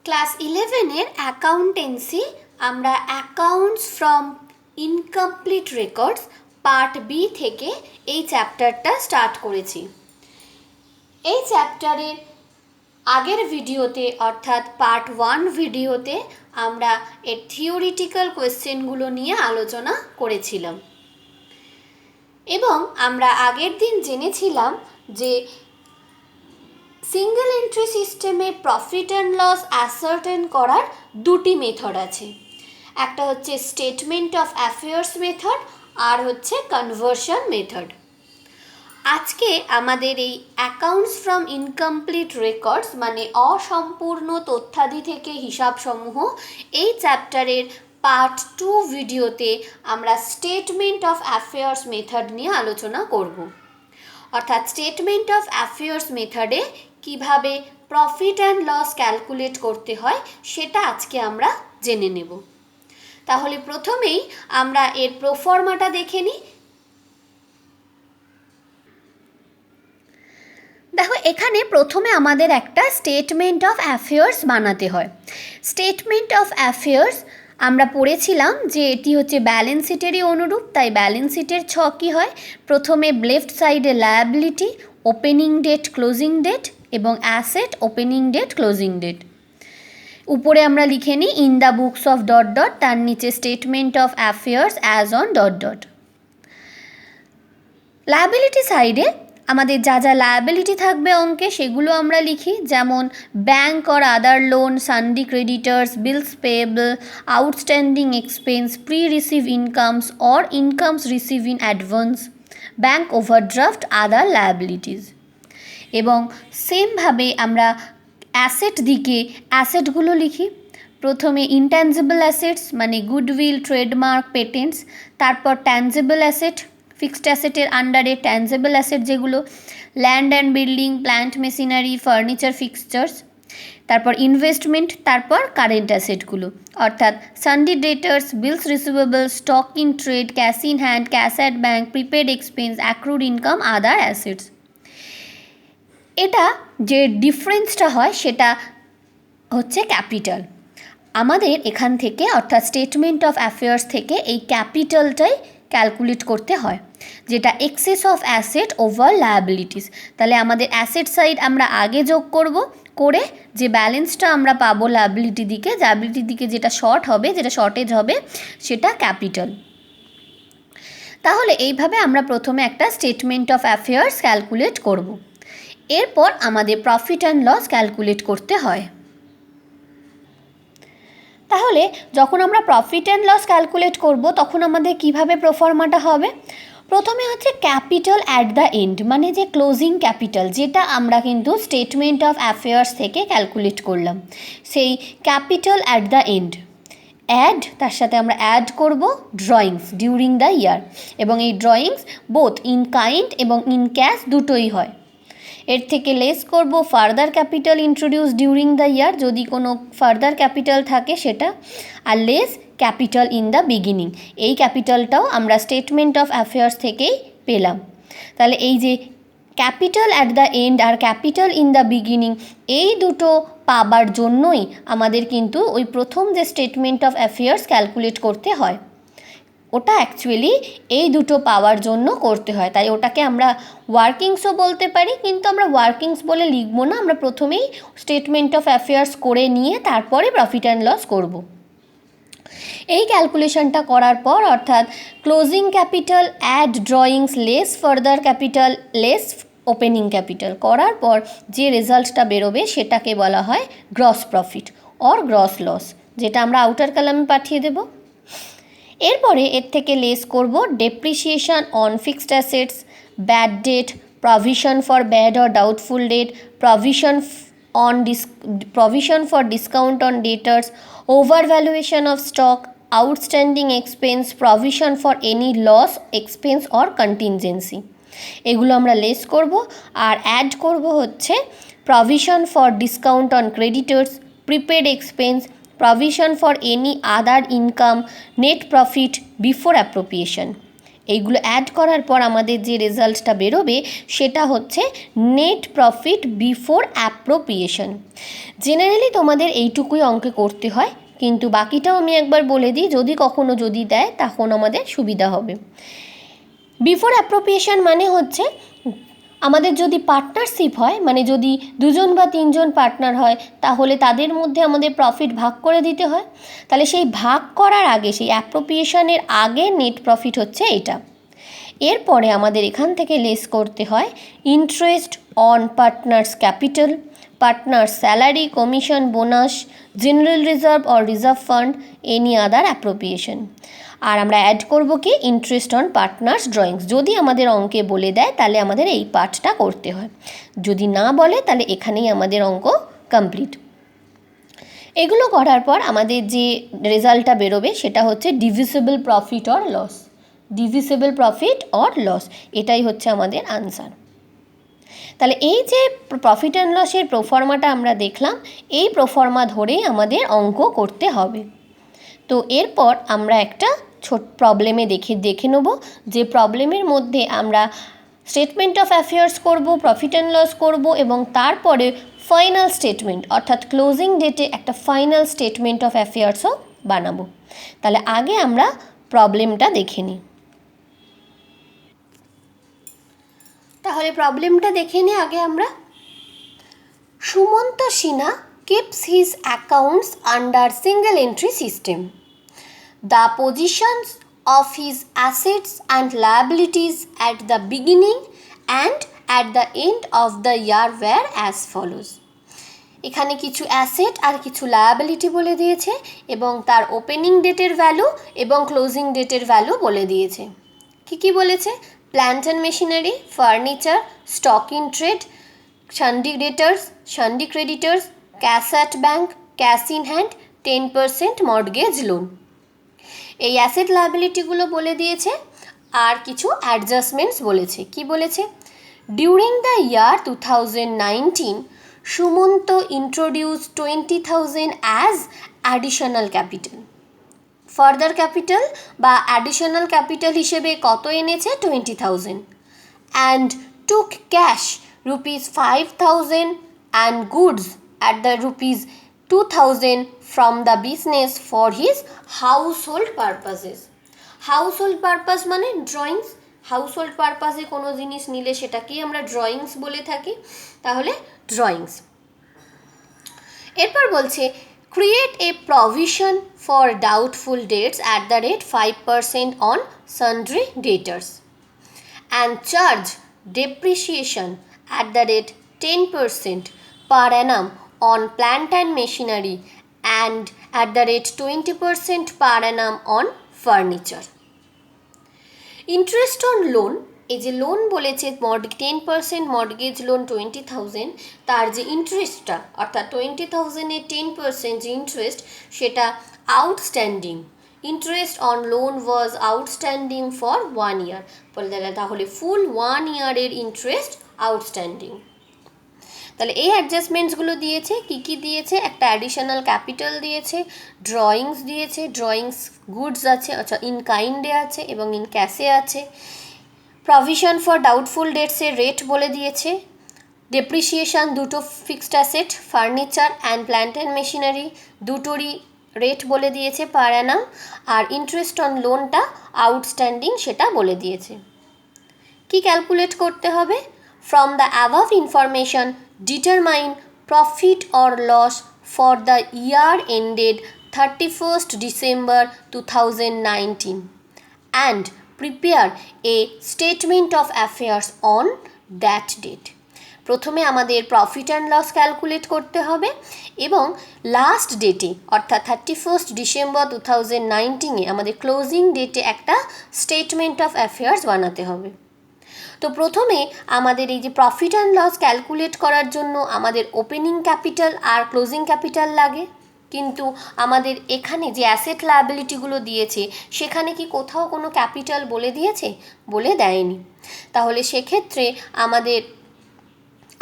Class 11-এর accountancy আমরা accounts from incomplete records part B থেকে এই চ্যাপ্টারটা স্টার্ট করেছি। এই চ্যাপ্টারের আগের ভিডিওতে অর্থাৎ পার্ট 1 ভিডিওতে আমরা এর থিওরিটিক্যাল কোয়েশ্চেনগুলো নিয়ে আলোচনা করেছিলাম এবং আমরা আগের দিন জেনেছিলাম যে সিঙ্গেল এন্ট্রি সিস্টেমে প্রফিট অ্যান্ড লস অ্যাসার্টেন করার দুটি মেথড আছে। একটা হচ্ছে স্টেটমেন্ট অফ অ্যাফেয়ার্স মেথড আর হচ্ছে কনভার্সন মেথড। আজকে আমাদের এই অ্যাকাউন্টস ফ্রম ইনকমপ্লিট রেকর্ডস মানে অসম্পূর্ণ তথ্যাদি থেকে হিসাবসমূহ এই চ্যাপ্টারের পার্ট 2 ভিডিওতে আমরা স্টেটমেন্ট অফ অ্যাফেয়ার্স মেথড নিয়ে আলোচনা করব। অর্থাৎ স্টেটমেন্ট অফ অ্যাফেয়ার্স মেথডে কিভাবে প্রফিট অ্যান্ড লস ক্যালকুলেট করতে হয় সেটা আজকে আমরা জেনে নেব। তাহলে প্রথমেই আমরা এর প্রোফর্মাটা দেখে নিই। দেখো, এখানে প্রথমে আমাদের একটা স্টেটমেন্ট অফ অ্যাফেয়ার্স বানাতে হয়। স্টেটমেন্ট অফ অ্যাফেয়ার্স আমরা পড়েছিলাম যে এটি হচ্ছে ব্যালেন্স শিটেরই অনুরূপ। তাই ব্যালেন্স শিটের ছক কী হয়, প্রথমে লেফট সাইডে liability, opening date, closing date এবং asset, opening date, closing date. উপরে আমরা লিখে নিই in the books of dot dot, তার নিচে statement of affairs as on dot dot. Liability সাইডে আমাদের যা যা লায়াবিলিটি থাকবে অঙ্কে সেগুলো আমরা লিখি, যেমন bank or other loan, sundry creditors, bills payable, outstanding expense, pre receive incomes or incomes receive in advance, bank overdraft, other liabilities. এবং সেমভাবে আমরা অ্যাসেট দিকে অ্যাসেটগুলো লিখি। প্রথমে ইনট্যাঞ্জিবল অ্যাসেটস মানে গুডউইল, ট্রেডমার্ক, পেটেন্টস, তারপর ট্যাঞ্জিবল অ্যাসেট, ফিক্সড অ্যাসেটের আন্ডারে ট্যাঞ্জিবল অ্যাসেট যেগুলো land and building, plant machinery, furniture, fixtures, তারপর ইনভেস্টমেন্ট, তারপর কারেন্ট অ্যাসেটগুলো অর্থাৎ sundry debtors, bills receivable, stock in trade, cash in hand, cash at bank, prepaid expense, accrued income, other assets. এটা যে ডিফারেন্সটা হয় সেটা হচ্ছে ক্যাপিটাল। আমাদের এখান থেকে অর্থাৎ স্টেটমেন্ট অফ অ্যাফেয়ার্স থেকে এই ক্যাপিটালটাই ক্যালকুলেট করতে হয়, যেটা access of asset over liabilities. তাহলে আমাদের অ্যাসেট সাইড আমরা আগে যোগ করব, করে যে ব্যালেন্সটা আমরা পাবো লায়াবিলিটি দিকে, লায়াবিলিটি দিকে যেটা শর্ট হবে, যেটা শর্টেজ হবে, সেটা ক্যাপিটাল। তাহলে এইভাবে আমরা প্রথমে একটা স্টেটমেন্ট অফ অ্যাফেয়ার্স ক্যালকুলেট করব। এরপর আমাদের প্রফিট অ্যান্ড লস ক্যালকুলেট করতে হয়। তাহলে যখন আমরা প্রফিট অ্যান্ড লস ক্যালকুলেট করব তখন আমাদের কিভাবে প্রোফর্মাটা হবে, প্রথমে হচ্ছে ক্যাপিটাল অ্যাট দ্য এন্ড মানে যে ক্লোজিং ক্যাপিটাল, যেটা আমরা কিন্তু স্টেটমেন্ট অফ অ্যাফেয়ার্স থেকে ক্যালকুলেট করলাম, সেই capital at the end add, তার সাথে আমরা অ্যাড করব ড্রয়িংস ডিউরিং দ্য ইয়ার, এবং এই ড্রয়িংস বোথ ইন কাইন্ড এবং ইন ক্যাশ দুটোই হয়। এর থেকে লেস করব further capital introduce during the year, যদি কোনো ফার্দার ক্যাপিটাল থাকে সেটা, আর less capital in the beginning, এই ক্যাপিটালটাও আমরা স্টেটমেন্ট অফ অ্যাফেয়ার্স থেকেই পেলাম। তাহলে এই যে ক্যাপিটাল অ্যাট দ্য এন্ড আর ক্যাপিটাল ইন দ্য বিগিনিং, এই দুটো পাবার জন্যই আমাদের কিন্তু ওই প্রথম যে স্টেটমেন্ট অফ অ্যাফেয়ার্স ক্যালকুলেট করতে হয়, ওটা অ্যাকচুয়ালি এই দুটো পাওয়ার জন্য করতে হয়। তাই ওটাকে আমরা ওয়ার্কিংসও বলতে পারি, কিন্তু আমরা ওয়ার্কিংস বলে লিখব না, আমরা প্রথমেই স্টেটমেন্ট অফ অ্যাফেয়ার্স করে নিয়ে তারপরে প্রফিট অ্যান্ড লস করব। এই ক্যালকুলেশনটা করার পর অর্থাৎ closing capital add drawings less further capital less opening capital করার পর যে রেজাল্টটা বেরোবে সেটাকে বলা হয় gross profit or gross loss, যেটা আমরা আউটার কলামে পাঠিয়ে দেব। এরপরে এর থেকে লেস করব depreciation on fixed assets, bad debt, provision for bad or doubtful debt, provision for discount on debtors, over valuation of stock, outstanding expense, provision for any loss, expense or contingency. এগুলো আমরা less করব। আর add করব হচ্ছে provision for discount on creditors, prepaid expense, provision for any other income, net profit before appropriation। এইগুলো add করার পর আমাদের যে রেজাল্টটা বেরোবে সেটা হচ্ছে net profit before appropriation. Generally তোমাদের এইটুকুই অঙ্কে করতে হয়, কিন্তু বাকিটাও আমি একবার বলে দিই, যদি কখনো যদি দেয় তখন আমাদের সুবিধা হবে। বিফোর অ্যাপ্রোপ্রিয়েশন মানে হচ্ছে আমাদের যদি পার্টনারশিপ হয়, মানে যদি 2জন বা 3জন পার্টনার হয়, তাহলে তাদের মধ্যে আমাদের প্রফিট ভাগ করে দিতে হয়। তাহলে সেই ভাগ করার আগে, সেই অ্যাপ্রোপ্রিয়েশনের আগে নেট প্রফিট হচ্ছে এটা। এরপরে আমাদের এখান থেকে লেস করতে হয় interest on partners capital, partner salary, commission, bonus, general reserve or reserve fund, any other appropriation. আর আমরা অ্যাড করব কি ইন্টারেস্ট অন পার্টনার্স ড্রয়িংস। যদি আমাদের অঙ্কে বলে দেয় তাহলে আমাদের এই পার্টটা করতে হয়, যদি না বলে তাহলে এখানেই আমাদের অঙ্ক কমপ্লিট। এগুলো করার পর আমাদের যে রেজাল্টটা বেরোবে সেটা হচ্ছে divisible profit or loss. Divisible profit or loss, এটাই হচ্ছে আমাদের আনসার। তাহলে এই যে প্রফিট অ্যান্ড লসের প্রোফর্মাটা আমরা দেখলাম, এই প্রোফর্মা ধরেই আমাদের অঙ্ক করতে হবে। তো এরপর আমরা একটা ছোট প্রবলেমে দেখে নেব, যে প্রবলেমের মধ্যে আমরা স্টেটমেন্ট অফ অ্যাফেয়ার্স করব, প্রফিট অ্যান্ড লস করব, এবং তারপরে ফাইনাল স্টেটমেন্ট অর্থাৎ ক্লোজিং ডেটে একটা ফাইনাল স্টেটমেন্ট অফ অ্যাফেয়ার্সও বানাবো। তাহলে আগে আমরা প্রবলেমটা দেখে নিই। তাহলে প্রবলেমটা দেখে নিই আগে আমরা। Sumanta Sinha keeps his accounts under single entry system. The positions of his assets and liabilities at the beginning and at the end of the year were as follows. এখানে কিছু অ্যাসেট আর কিছু লায়াবিলিটি বলে দিয়েছে এবং তার ওপেনিং ডেটের ভ্যালু এবং closing ডেটের ভ্যালু বলে দিয়েছে। কি বলেছে? Plant and machinery, furniture, stock in trade, sundry debtors, sundry creditors, cash at bank, cash in hand, 10% mortgage loan. এই অ্যাসেট লায়াবিলিটিগুলো বলে দিয়েছে আর কিছু অ্যাডজাস্টমেন্টস বলেছে। কি বলেছে? During the year 2019 Sumanta introduce 20,000 as additional capital. Further capital বা অ্যাডিশনাল ক্যাপিটাল হিসেবে কত এনেছে? 20,000, and took cash ₹5,000 and goods at the ₹2,000 from the business for his household purposes. Household purpose মানে ড্রয়িংস। হাউসহোল্ড পারপাসে কোনো জিনিস নিলে সেটাকেই আমরা ড্রয়িংস বলে থাকি, তাহলে ড্রয়িংস। এরপর বলছে create a provision for doubtful debts at the rate 5% on sundry debtors and charge depreciation at the rate 10% per annum on plant and machinery and at the rate 20% per annum on furniture. Interest on loan, এই যে loan বলেছে 10% mortgage loan 20,000, তার যে ইন্টারেস্টটা অর্থাৎ 20,000-এর 10% যে interest সেটা outstanding. Interest on loan was outstanding for 1 year, তাহলে ফুল 1 year-এর interest outstanding. তাহলে এই অ্যাডজাস্টমেন্টসগুলো দিয়েছে। কি দিয়েছে? একটা অ্যাডিশনাল ক্যাপিটাল দিয়েছে, ড্রয়িংস দিয়েছে, ড্রয়িংস গুডস আছে, আচ্ছা ইন কাইন্ডে আছে এবং ইন ক্যাশে আছে। প্রভিশন ফর ডাউটফুল ডেটসের রেট বলে দিয়েছে। ডেপ্রিসিয়েশন দুটো fixed asset, furniture and plant and machinery দুটোরই রেট বলে দিয়েছে পার অ্যানাম। আর ইন্টারেস্ট অন লোনটা আউটস্ট্যান্ডিং সেটা বলে দিয়েছে। কি ক্যালকুলেট করতে হবে? From the above information determine profit or loss for the year ended 31st December 2019 and prepare a statement of affairs on that date. প্রথমে আমাদের প্রফিট অ্যান্ড লস ক্যালকুলেট করতে হবে এবং লাস্ট ডেটে অর্থাৎ 31st December 2019-এ আমাদের ক্লোজিং ডেটে একটা স্টেটমেন্ট অফ অ্যাফেয়ার্স বানাতে হবে। তো প্রথমে আমাদের এই যে প্রফিট অ্যান্ড লস ক্যালকুলেট করার জন্য আমাদের ওপেনিং ক্যাপিটাল আর ক্লোজিং ক্যাপিটাল লাগে, কিন্তু আমাদের এখানে যে অ্যাসেট লায়াবিলিটিগুলো দিয়েছে সেখানে কি কোথাও কোনো ক্যাপিটাল বলে দিয়েছে? বলে দেয়নি। তাহলে সেক্ষেত্রে আমাদের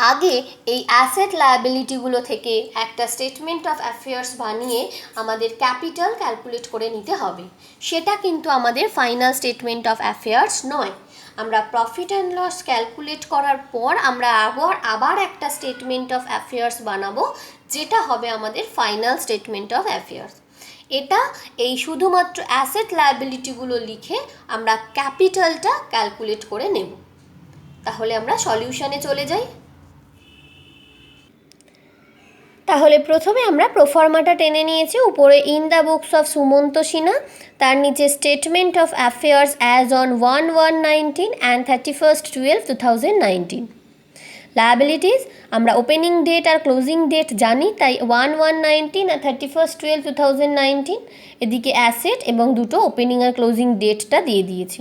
আগে এই অ্যাসেট লায়াবিলিটিগুলো থেকে একটা স্টেটমেন্ট অফ অ্যাফেয়ার্স বানিয়ে আমাদের ক্যাপিটাল ক্যালকুলেট করে নিতে হবে। সেটা কিন্তু আমাদের ফাইনাল স্টেটমেন্ট অফ অ্যাফেয়ার্স নয়। আমরা প্রফিট অ্যান্ড লস ক্যালকুলেট করার পর আমরা আবার একটা স্টেটমেন্ট অফ অ্যাফেয়ার্স বানাবো, যেটা হবে আমাদের ফাইনাল স্টেটমেন্ট অফ অ্যাফেয়ার্স। এটা এই শুধুমাত্র অ্যাসেট লায়াবিলিটিগুলো লিখে আমরা ক্যাপিটালটা ক্যালকুলেট করে নেব। তাহলে আমরা সলিউশনে চলে যাই। তাহলে প্রথমে আমরা প্রোফর্মাটা টেনে নিয়েছি, উপরে in the books of Sumanta Sinha, তার নিচে statement of affairs as on 1/1/19 and 31/12/2019। Liabilities আমরা ওপেনিং ডেট আর ক্লোজিং ডেট জানি, তাই 1/1/19 আর 31/12/2019। এদিকে অ্যাসেট এবং দুটো ওপেনিং আর ক্লোজিং ডেটটা দিয়ে দিয়েছি।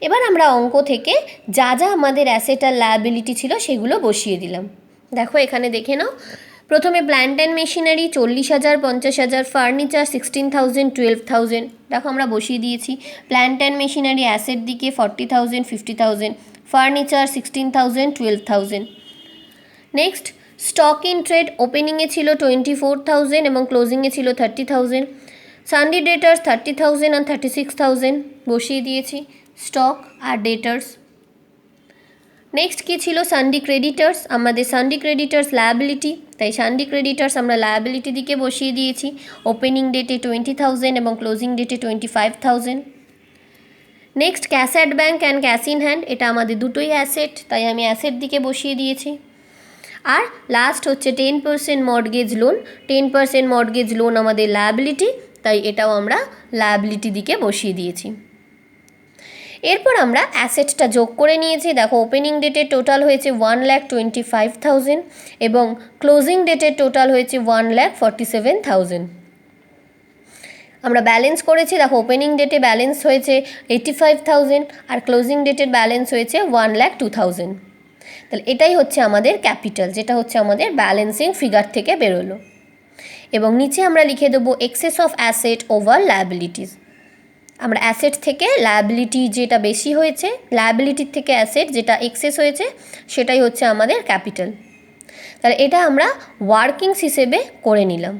এবার আমরা অঙ্ক থেকে যা যা আমাদের অ্যাসেট আর লায়াবিলিটি ছিল সেগুলো বসিয়ে দিলাম। দেখো এখানে দেখে নাও। প্রথমে প্ল্যান্ট অ্যান্ড মেশিনারি 40,000, 50,000, ফার্নিচার 16,000, 12,000। দেখো আমরা বসিয়ে দিয়েছি। প্ল্যান্ট অ্যান্ড মেশিনারি অ্যাসেট দিকে 40,000, 50,000, furniture 16,000, 12,000। Next stock in trade ওপেনিংয়ে ছিল 24,000 এবং ক্লোজিংয়ে ছিল 30,000। সানডে ডেটার্স 30,000 আর 36,000 বসিয়ে দিয়েছি স্টক আর ডেটার্স। নেক্সট কী ছিল? Sunday creditors. আমাদের সানডে ক্রেডিটার্স লায়াবিলিটি, তাই সানডে ক্রেডিটার্স আমরা লায়াবিলিটি দিকে বসিয়ে দিয়েছি। ওপেনিং ডেটে 20,000 এবং ক্লোজিং ডেটে 25,000। Next cash at bank and cash in hand, এটা আমাদের দুটোই অ্যাসেট, তাই আমি অ্যাসেট দিকে বসিয়ে দিয়েছি। আর লাস্ট হচ্ছে 10% মর্টগেজ লোন। 10% মর্টগেজ লোন আমাদের লায়াবিলিটি, তাই এটাও আমরা লায়াবিলিটি দিকে বসিয়ে দিয়েছি। এরপর আমরা অ্যাসেটটা যোগ করে নিয়েছি। দেখো ওপেনিং ডেটের টোটাল হয়েছে 1,25,000 এবং ক্লোজিং ডেটের টোটাল হয়েছে 1,47,000। আমরা ব্যালেন্স করেছি। দেখো ওপেনিং ডেটে ব্যালেন্স হয়েছে 85,000 আর ক্লোজিং ডেটের ব্যালেন্স হয়েছে 1,02,000। তাহলে এটাই হচ্ছে আমাদের ক্যাপিটাল, যেটা হচ্ছে আমাদের ব্যালেন্সিং ফিগার থেকে বেরোলো। এবং নিচে আমরা লিখে দেবো access of asset over liabilities. আমরা অ্যাসেট থেকে লায়াবিলিটি যেটা বেশি হয়েছে, লায়াবিলিটির থেকে অ্যাসেট যেটা এক্সেস হয়েছে, সেটাই হচ্ছে আমাদের ক্যাপিটাল। তাহলে এটা আমরা ওয়ার্কিংস হিসেবে করে নিলাম।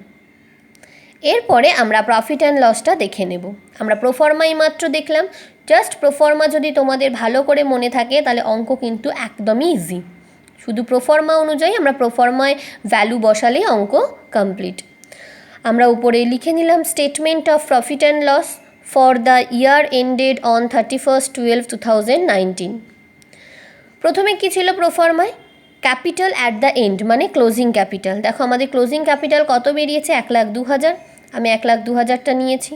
এরপরে আমরা প্রফিট অ্যান্ড লসটা দেখে নেব। আমরা প্রোফর্মাই মাত্র দেখলাম। জাস্ট প্রোফর্মা যদি তোমাদের ভালো করে মনে থাকে তাহলে অঙ্ক কিন্তু একদমই ইজি। শুধু প্রোফর্মা অনুযায়ী আমরা প্রোফর্মায় ভ্যালু বসালেই অঙ্ক কমপ্লিট। আমরা উপরে লিখে নিলাম statement of profit and loss for the year ended on 31/12/2019। প্রথমে কী ছিল প্রোফর্মায়? ক্যাপিটাল অ্যাট দ্য এন্ড মানে ক্লোজিং ক্যাপিটাল। দেখো আমাদের ক্লোজিং ক্যাপিটাল কত বেরিয়েছে? 1,02,000। আমি 1,02,000টা নিয়েছি।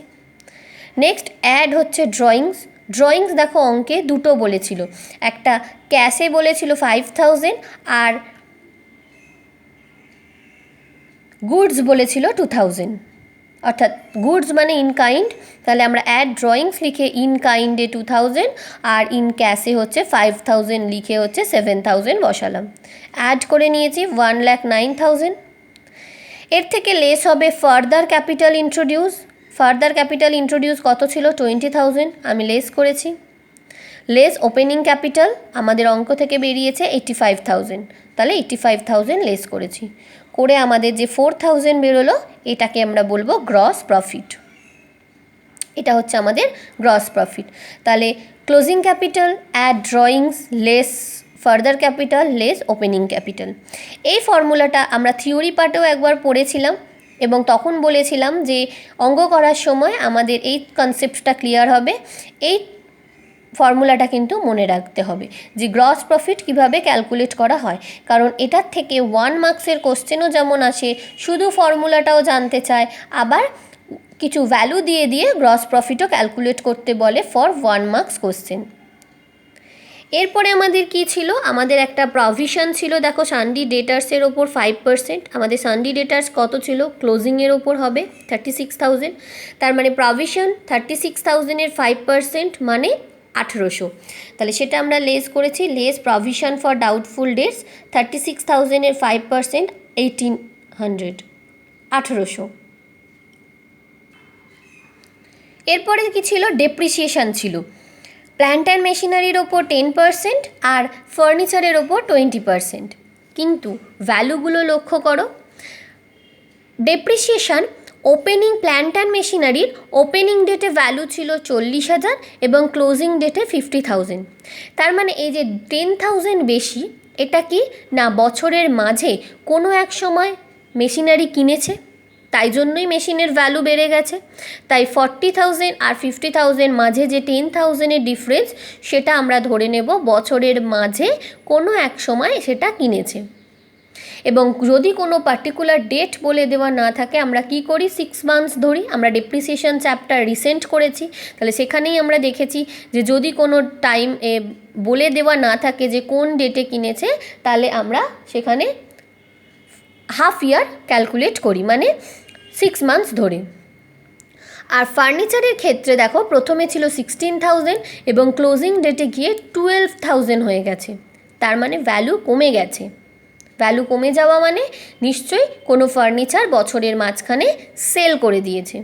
নেক্সট অ্যাড হচ্ছে ড্রয়িংস। ড্রয়িংস দেখো অঙ্কে দুটো বলেছিল, একটা ক্যাশে বলেছিল 5,000 আর গুডস বলেছিল 2,000, অর্থাৎ গুডস মানে ইন কাইন্ড। তাহলে আমরা অ্যাড ড্রয়িংস লিখে ইন কাইন্ডে 2,000 আর ইন ক্যাশে হচ্ছে 5,000 লিখে হচ্ছে 7,000 বসালাম। অ্যাড করে নিয়েছি 1,09,000। এর থেকে লেস হবে further capital introduce. Further capital introduce কত ছিল? 20,000, আমি লেস করেছি। লেস ওপেনিং ক্যাপিটাল আমাদের অঙ্ক থেকে বেরিয়েছে 85,000, তাহলে 85,000 লেস করেছি। করে আমাদের যে 4,000 বেরোলো এটাকে আমরা বলবো গ্রস প্রফিট। এটা হচ্ছে আমাদের গ্রস প্রফিট। তাহলে closing capital add drawings less further capital less opening capital. এই ফর্মুলাটা আমরা থিওরি পার্টেও একবার পড়েছিলাম এবং তখন বলেছিলাম যে অঙ্ক করার সময় আমাদের এই কনসেপ্টটা ক্লিয়ার হবে। এই ফর্মুলাটা কিন্তু মনে রাখতে হবে যে গ্রস প্রফিট কিভাবে ক্যালকুলেট করা হয়, কারণ এটার থেকে 1 মার্কসের কোশ্চেনও যেমন আসে, শুধু ফর্মুলাটাও জানতে চায়, আবার কিছু ভ্যালু দিয়ে দিয়ে গ্রস প্রফিটও ক্যালকুলেট করতে বলে ফর 1 মার্কস কোশ্চেন। এরপরে আমাদের কি ছিল? আমাদের একটা প্রভিশন ছিল। দেখো সানডে ডেটার্সের ওপর 5%। আমাদের সানডে ডেটার্স কত ছিল? ক্লোজিংয়ের ওপর হবে 36,000। তার মানে প্রভিশন 36,000-এর 5% মানে 1,800। তাহলে সেটা আমরা লেস করেছি। Less provision for doubtful debts 36,000-এর 5% 1,800, 1,800। এরপরে কি ছিল? ডেপ্রিসিয়েশন ছিল। প্ল্যান্ট অ্যান্ড মেশিনারির ওপর 10% আর ফার্নিচারের ওপর 20%। কিন্তু ভ্যালুগুলো লক্ষ্য করো। ডেপ্রিসিয়েশন ওপেনিং প্ল্যান্ট অ্যান্ড মেশিনারির ওপেনিং ডেটে ভ্যালু ছিল 40,000 এবং ক্লোজিং ডেটে 50,000। তার মানে এই যে 10,000 বেশি, এটা কি না বছরের মাঝে কোনো এক সময় মেশিনারি কিনেছে, তাই জন্যই মেশিনের ভ্যালু বেড়ে গেছে। তাই 40,000 আর 50,000 মাঝে যে 10,000-এর ডিফারেন্স, সেটা আমরা ধরে নেব বছরের মাঝে কোনো এক সময় সেটা কিনেছে। এবং যদি কোনো পার্টিকুলার ডেট বলে দেওয়া না থাকে, আমরা কি করি 6 মান্থস ধরি। আমরা ডেপ্রিসিয়েশন চ্যাপ্টার রিসেন্ট করেছি, তাহলে সেখানেই আমরা দেখেছি যে যদি কোনো টাইম বলে দেওয়া না থাকে যে কোন ডেটে কিনেছে, তাহলে আমরা সেখানে হাফ ইয়ার ক্যালকুলেট করি, মানে 6 মান্থস ধরে। আর ফার্নিচারের ক্ষেত্রে দেখো, প্রথমে ছিল 16,000 এবং ক্লোজিং ডেটে গিয়ে 12,000 হয়ে গেছে, তার মানে ভ্যালু কমে গেছে। ভ্যালু কমে যাওয়া মানে নিশ্চয়ই কোনো ফার্নিচার বছরের মাঝখানে সেল করে দিয়েছে।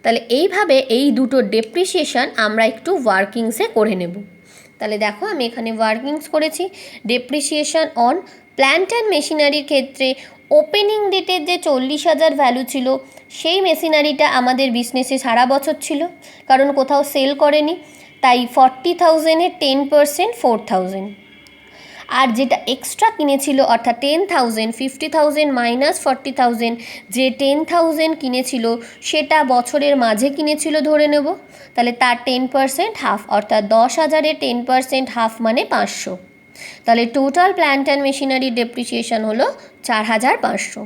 তাহলে এইভাবে এই দুটো ডেপ্রিসিয়েশন আমরা একটু ওয়ার্কিংসে করে নেব। তাহলে দেখো আমি এখানে ওয়ার্কিংস করেছি। ডেপ্রিসিয়েশন অন প্ল্যান্ট অ্যান্ড মেশিনারির ক্ষেত্রে ওপেনিং ডেটের যে 40,000 ভ্যালু ছিল, সেই মেশিনারিটা আমাদের বিজনেসে সারা বছর ছিল, কারণ কোথাও সেল করেনি। তাই 40,000-এর 10% 4,000। আর যেটা এক্সট্রা কিনেছিল অর্থাৎ 10,000, 50,000 মাইনাস 40,000, যে 10,000 কিনেছিল সেটা বছরের মাঝে কিনেছিল ধরে নেব, তাহলে তার 10% হাফ, অর্থাৎ 10,000-এর 10% হাফ মানে 500। তাহলে total plant and machinery depreciation হলো 4,500,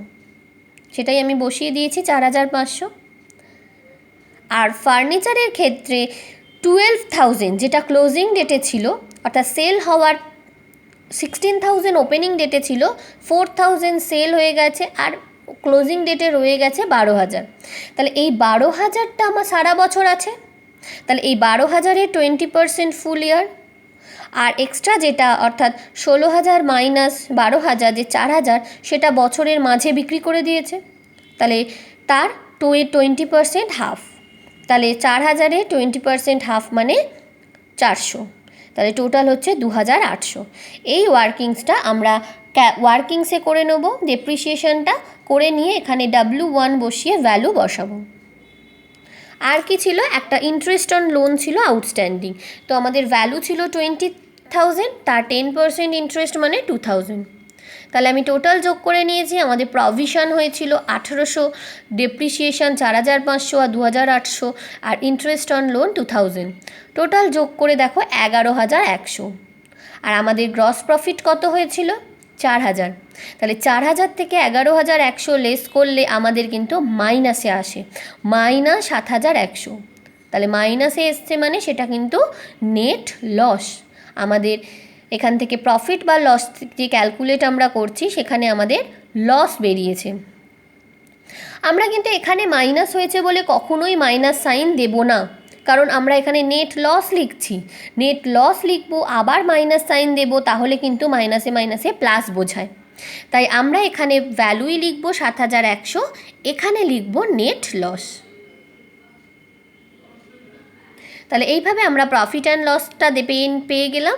সেটাই আমি বসিয়ে দিয়েছি 4,500। আর ফার্নিচারের ক্ষেত্রে 12,000 যেটা ক্লোজিং ডেটে ছিল, অর্থাৎ সেল হওয়ার 16,000 ওপেনিং ডেটে ছিল, 4,000 সেল হয়ে গেছে আর ক্লোজিং ডেটে রয়ে গেছে 12,000। তাহলে এই 12,000টা আমার সারা বছর আছে, তাহলে এই 12,000-এর 20% ফুল ইয়ার। আর এক্সট্রা যেটা অর্থাৎ 16,000 মাইনাস 12,000 যে 4,000, সেটা বছরের মাঝে বিক্রি করে দিয়েছে, তাহলে তার 20% হাফ। তাহলে 4,000-এর 20% হাফ মানে 400, তাহলে টোটাল হচ্ছে 2,800। এই ওয়ার্কিংসটা আমরা ওয়ার্কিংসে করে নেব। ডেপ্রিসিয়েশনটা করে নিয়ে এখানে W1 বসিয়ে ভ্যালু বসাবো। আর কি ছিল, একটা ইন্টারেস্ট অন লোন ছিল আউটস্ট্যান্ডিং, তো আমাদের ভ্যালু ছিল 20,000, তার 10% ইন্টারেস্ট মানে 2,000। তাহলে আমি টোটাল যোগ করে নিয়েছি। আমাদের প্রভিশন হয়েছিল 1,800, ডেপ্রিসিয়েশন 4,500 আর 2,800, আর ইন্টারেস্ট অন লোন 2,000। টোটাল যোগ করে দেখো 11,100। আর আমাদের গ্রস প্রফিট কত হয়েছিল 4,000। তাহলে 4,000 থেকে 11,100 লেস করলে আমাদের কিন্তু মাইনাসে আসে, মাইনাস 7,100। তাহলে মাইনাসে এসছে মানে সেটা কিন্তু নেট লস। আমাদের এখান থেকে প্রফিট বা লস যে ক্যালকুলেট আমরা করছি, সেখানে আমাদের লস বেরিয়েছে। আমরা কিন্তু এখানে মাইনাস হয়েছে বলে কখনোই মাইনাস সাইন দেব না, কারণ আমরা এখানে নেট লস লিখছি। নেট লস লিখবো আবার মাইনাস সাইন দেব, তাহলে কিন্তু মাইনাসে মাইনাসে প্লাস বোঝায়। তাই আমরা এখানে ভ্যালুই লিখবো 7,100, এখানে লিখবো নেট লস। তাহলে এইভাবে আমরা প্রফিট অ্যান্ড লসটা পেয়ে গেলাম।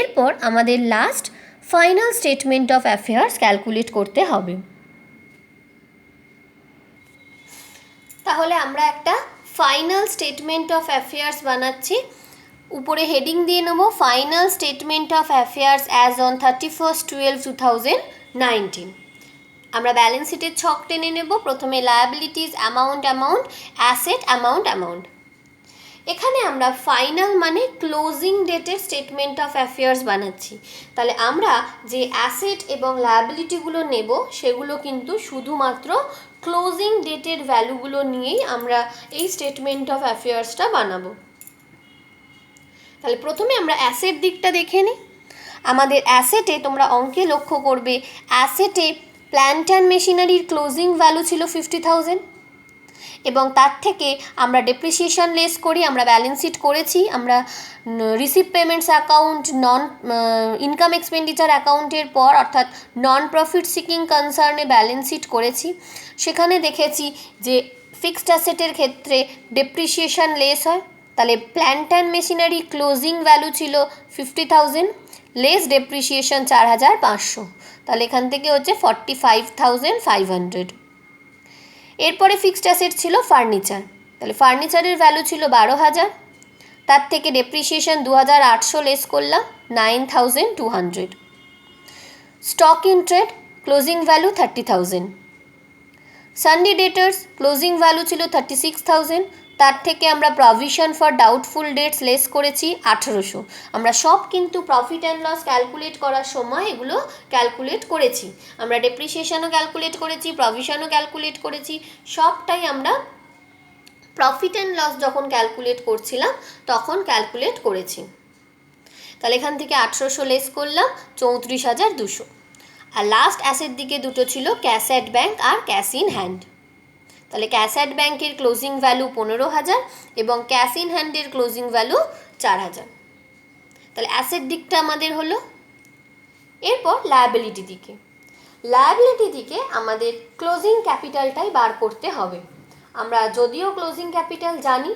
এরপর আমাদের last final statement of affairs calculate করতে হবে। তাহলে আমরা একটা ফাইনাল স্টেটমেন্ট অফ অ্যাফেয়ার্স বানাচ্ছি। উপরে হেডিং দিয়ে নেব final statement of affairs as on 31/12/2019। আমরা ব্যালেন্স শিটের ছক টেনে নেব। প্রথমে লায়াবিলিটিস, অ্যামাউন্ট, অ্যাসেট, অ্যামাউন্ট। এখানে আমরা ফাইনাল মানে ক্লোজিং ডেটের স্টেটমেন্ট অফ অ্যাফেয়ার্স বানাচ্ছি। তাহলে আমরা যে অ্যাসেট এবং লায়াবিলিটিগুলো নেব, সেগুলো কিন্তু শুধুমাত্র ক্লোজিং ডেটের ভ্যালুগুলো নিয়েই আমরা এই স্টেটমেন্ট অফ অ্যাফেয়ার্সটা বানাবো। তাহলে প্রথমে আমরা অ্যাসেট দিকটা দেখে নিই। আমাদের অ্যাসেটে তোমরা অঙ্কে লক্ষ্য করবে, অ্যাসেটে প্ল্যান্ট অ্যান্ড মেশিনারির ক্লোজিং ভ্যালু ছিল 50,000 এবং তার থেকে আমরা ডেপ্রিসিয়েশন লেস করি। আমরা ব্যালেন্স শিট করেছি, আমরা receive payments account, non income expenditure অ্যাকাউন্টের পর অর্থাৎ নন প্রফিট সিকিং কনসার্নে ব্যালেন্স শিট করেছি। সেখানে দেখেছি যে ফিক্সড অ্যাসেটের ক্ষেত্রে ডেপ্রিসিয়েশন লেস হয়। তাহলে plant and machinery closing value ছিল 50,000, লেস ডেপ্রিসিয়েশন 4,500, তাহলে এখান থেকে হচ্ছে 45,500। এরপরে ফিক্সড অ্যাসেট ছিল ফার্নিচার, তাহলে ফার্নিচারের ভ্যালু ছিল 12,000, তার থেকে ডেপ্রিসিয়েশন 2,800 লেস করলাম, 9,200। Stock in trade closing value 30,000। Sundry debtors closing value ছিল 36,000, তার থেকে আমরা provision for doubtful debts less করেছি 1,800। আমরা সব কিন্তু প্রফিট অ্যান্ড লস ক্যালকুলেট করার সময় এগুলো ক্যালকুলেট করেছি, আমরা ডেপ্রিসিয়েশনও ক্যালকুলেট করেছি, প্রভিশনও ক্যালকুলেট করেছি, সবটাই আমরা প্রফিট অ্যান্ড লস যখন ক্যালকুলেট করছিলাম তখন ক্যালকুলেট করেছি। তাহলে এখান থেকে 1,800 লেস করলাম, 34,200। আর লাস্ট অ্যাসেট দিকে দুটো ছিল ক্যাশ অ্যাট ব্যাঙ্ক আর ক্যাশ ইন হ্যান্ড। তাহলে ক্যাশ অ্যাট ব্যাঙ্কের ক্লোজিং ভ্যালু 15,000 এবং ক্যাশ ইন হ্যান্ডের ক্লোজিং ভ্যালু 4,000। তাহলে অ্যাসেট দিকটা আমাদের হলো। এরপর লায়াবিলিটি দিকে আমাদের ক্লোজিং ক্যাপিটালটাই বার করতে হবে। আমরা যদিও ক্লোজিং ক্যাপিটাল জানি,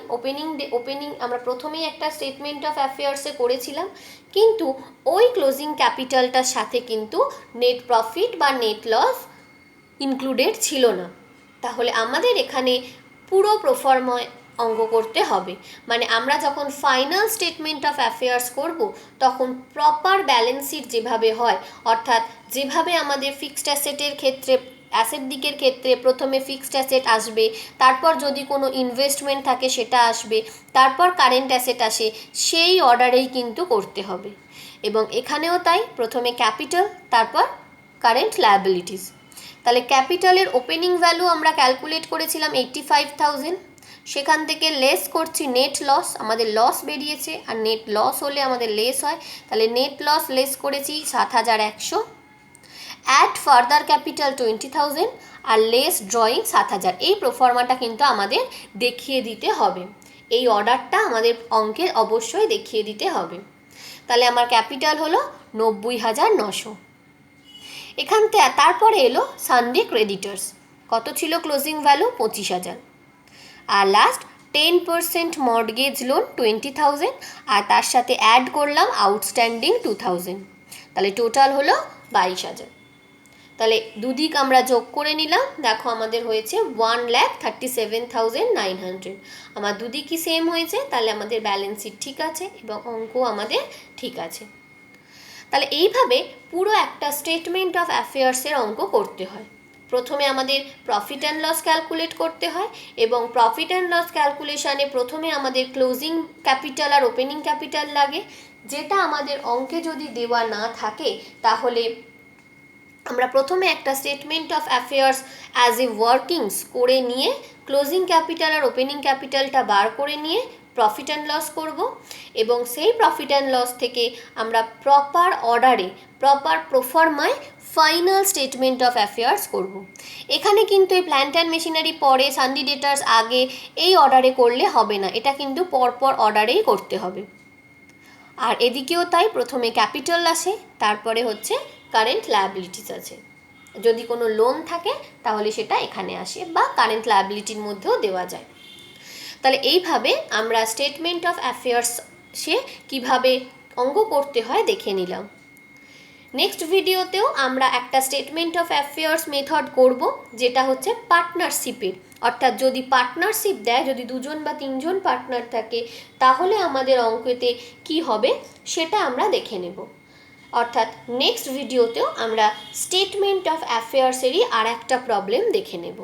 ওপেনিং আমরা প্রথমেই একটা স্টেটমেন্ট অফ অ্যাফেয়ার্সে করেছিলাম, কিন্তু ওই ক্লোজিং ক্যাপিটালটার সাথে কিন্তু নেট প্রফিট বা নেট লস ইনক্লুডেড ছিল না। তাহলে আমাদের এখানে পুরো প্রোফর্মা অঙ্ক করতে হবে, মানে আমরা যখন ফাইনাল স্টেটমেন্ট অফ অ্যাফেয়ার্স করব তখন প্রপার ব্যালেন্স শিট যেভাবে হয়, অর্থাৎ যেভাবে আমাদের ফিক্সড অ্যাসেটের ক্ষেত্রে অ্যাসেট দিকের ক্ষেত্রে প্রথমে ফিক্সড অ্যাসেট আসবে, তারপর যদি কোনো ইনভেস্টমেন্ট থাকে সেটা আসবে, তারপর কারেন্ট অ্যাসেট আসে, সেই অর্ডারেই কিন্তু করতে হবে। এবং এখানেও তাই, প্রথমে ক্যাপিটাল তারপর কারেন্ট লায়াবিলিটিস। তাহলে ক্যাপিটালের ওপেনিং ভ্যালু আমরা ক্যালকুলেট করেছিলাম 85,000, সেখান থেকে লেস করছি নেট লস, আমাদের লস বেরিয়েছে আর নেট লস হলে আমাদের লেস হয়, তাহলে নেট লস লেস করেছি 7,100, অ্যাড ফার্দার ক্যাপিটাল 20,000 আর লেস ড্রয়িং 7,000। এই প্রোফর্মাটা কিন্তু আমাদের দেখিয়ে দিতে হবে, এই অর্ডারটা আমাদের অঙ্কে অবশ্যই দেখিয়ে দিতে হবে। তাহলে আমার ক্যাপিটাল হলো 90,900। এখান থেকে তারপরে এলো সানডে ক্রেডিটার্স, কত ছিল ক্লোজিং ভ্যালু 25,000। আর লাস্ট 10% মর্টগেজ লোন 20,000 আর তার সাথে অ্যাড করলাম আউটস্ট্যান্ডিং 2,000, তাহলে টোটাল হলো 22,000। তাহলে দুদিক আমরা যোগ করে নিলাম, দেখো আমাদের হয়েছে 1,37,900। আমার দুদিকই সেম হয়েছে, তাহলে আমাদের ব্যালেন্স শিট ঠিক আছে এবং অঙ্ক আমাদের ঠিক আছে। তাহলে এইভাবে পুরো একটা স্টেটমেন্ট অফ অ্যাফেয়ার্সের অঙ্ক করতে হয়। প্রথমে আমাদের প্রফিট অ্যান্ড লস ক্যালকুলেট করতে হয় এবং প্রফিট অ্যান্ড লস ক্যালকুলেশানে প্রথমে আমাদের ক্লোজিং ক্যাপিটাল আর ওপেনিং ক্যাপিটাল লাগে, যেটা আমাদের অঙ্কে যদি দেওয়া না থাকে তাহলে আমরা প্রথমে একটা statement of affairs as a workings করে নিয়ে ক্লোজিং ক্যাপিটাল আর ওপেনিং ক্যাপিটালটা বার করে নিয়ে প্রফিট অ্যান্ড লস করব এবং সেই প্রফিট অ্যান্ড লস থেকে আমরা প্রপার অর্ডারে প্রপার প্রোফর্মায় ফাইনাল স্টেটমেন্ট অফ অ্যাফেয়ার্স করব। এখানে কিন্তু এই প্ল্যান্ট অ্যান্ড মেশিনারি পরে, সানডে ডেটার্স আগে, এই অর্ডারে করলে হবে না, এটা কিন্তু পরপর অর্ডারেই করতে হবে। আর এদিকেও তাই, প্রথমে ক্যাপিটাল আসে, তারপরে হচ্ছে কারেন্ট লায়াবিলিটিস আছে, যদি কোনো লোন থাকে তাহলে সেটা এখানে আসে বা কারেন্ট লায়াবিলিটির মধ্যেও দেওয়া যায়। তাহলে এইভাবে আমরা স্টেটমেন্ট অফ অ্যাফেয়ার্সে কীভাবে অঙ্ক করতে হয় দেখে নিলাম। নেক্সট ভিডিওতেও আমরা একটা স্টেটমেন্ট অফ অ্যাফেয়ার্স মেথড করব, যেটা হচ্ছে পার্টনারশিপের, অর্থাৎ যদি পার্টনারশিপ দেয়, যদি 2জন বা 3জন পার্টনার থাকে তাহলে আমাদের অঙ্কেতে কি হবে সেটা আমরা দেখে নেব। অর্থাৎ নেক্সট ভিডিওতেও আমরা স্টেটমেন্ট অফ অ্যাফেয়ার্সেরই আর একটা প্রবলেম দেখে নেব।